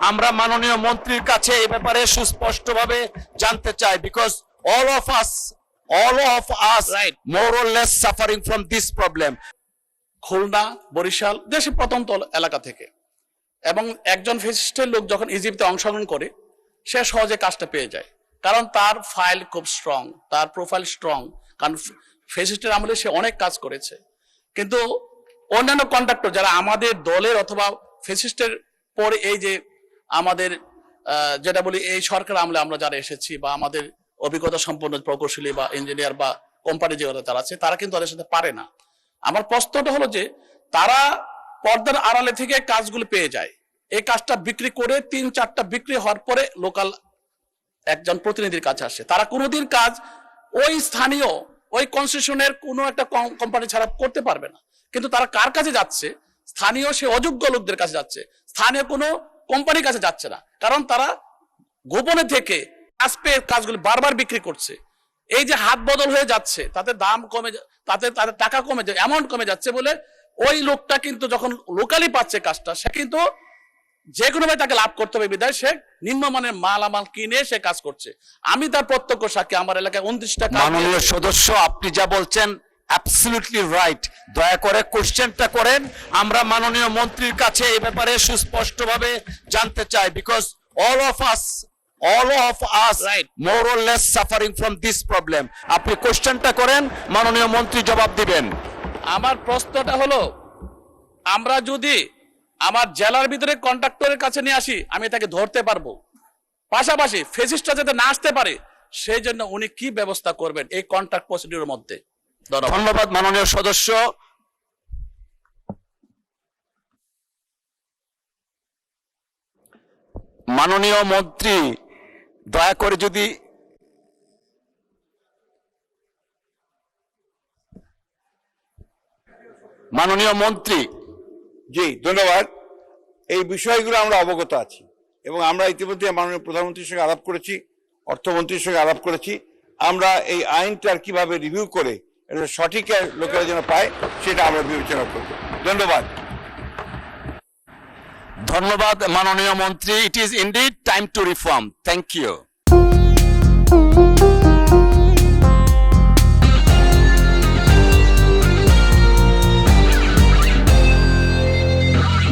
আমরা মাননীয় মন্ত্রীর কাছে এই ব্যাপারে সুস্পষ্টভাবে জানতে চাই, because all of us Right. more or less suffering from this problem. Khulna Barishal দেশের প্রত্যন্ত এলাকা থেকে, এবং একজন ফ্যাসিস্টের লোক যখন ইজিপ্টে অংশগ্রহণ করে সে সহজে কাজটা পেয়ে যায়, কারণ তার ফাইল খুব স্ট্রং, তার প্রোফাইল স্ট্রং, কারণ ফ্যাসিস্টের আমলে সে অনেক কাজ করেছে। কিন্তু অন্যান্য কন্ট্রাক্টর যারা আমাদের দলের অথবা ফ্যাসিস্টের পরে এই যে আমাদের যেটা বলি এই সরকার আমলে আমরা যারা এসেছি বা আমাদের অভিজ্ঞতা সম্পন্ন প্রকৌশলী বা ইঞ্জিনিয়ার বা কোম্পানি যে যারা আছে তারা কিন্তু তাদের সাথে পারে না। আমার প্রশ্নটা হলো যে তারা পর্দার আড়ালে থেকে কাজগুলো পেয়ে যায়, এই কাজটা বিক্রি করে 3-4টা বিক্রি হওয়ার পরে লোকাল একজন প্রতিনিধির কাছে আসে। তারা কোনোদিন কাজ ওই স্থানীয় ওই কনসেশনের কোনো একটা কোম্পানি ছাড়া করতে পারবে না। কিন্তু তারা কার কাছে যাচ্ছে? স্থানীয় সে অযোগ্য লোকদের কাছে যাচ্ছে, স্থানীয় কোনো কোম্পানির কাছে যাচ্ছে না, কারণ তারা গোপনে থেকে কাজগুলো বারবার বিক্রি করছে। এই যে হাত বদল হয়ে যাচ্ছে, তাতে দাম কমে, তাতে তাদের টাকা কমে, অ্যামাউন্ট কমে যাচ্ছে বলে ওই লোকটা কিন্তু যখন লোকালি পাচ্ছে কাজটা, সে কিন্তু যে কোনো ভাবে তাকে লাভ করতে হবে বিধায় সে নিম্নমানের মালামাল কিনে সে কাজ করছে। আমি তার প্রত্যক্ষ সাক্ষী, আমার এলাকায় 29টা মাননীয় সদস্য, আপনি যা বলছেন অ্যাবসলিউটলি রাইট। দয়া করে কোশ্চেনটা করেন, আমরা মাননীয় মন্ত্রীর কাছে এই ব্যাপারে সুস্পষ্টভাবে জানতে চাই, because all of us Right. more or less suffering from this problem. আপনি কোশ্চেনটা করেন, মাননীয় মন্ত্রী জবাব দিবেন। আমার প্রশ্নটা হলো, আমরা যদি আমার জেলার ভিতরে কন্ট্রাক্টরের কাছে নিয়ে আসি আমি তাকে ধরতে পারবো, পাশাপাশি ফেসিস্টটা যাতে না আসতে পারে সেই জন্য উনি কি ব্যবস্থা করবেন এই কন্ট্রাক্ট প্রসিডিউরের মধ্যে? ধন্যবাদ মাননীয় সদস্য। মাননীয় মন্ত্রী দয়া করে যদি মাননীয় মন্ত্রী। জি ধন্যবাদ। এই বিষয়গুলো আমরা অবগত আছি এবং আমরা ইতিমধ্যে মাননীয় প্রধানমন্ত্রীর সঙ্গে আলাপ করেছি, অর্থমন্ত্রীর সঙ্গে আলাপ করেছি। আমরা এই আইনটার কিভাবে রিভিউ করে এটা সঠিক লোকেরা যেন পায় সেটা আমরা বিবেচনা করব। ধন্যবাদ। ধন্যবাদ মাননীয় মন্ত্রী। It is indeed time to reform. Thank you.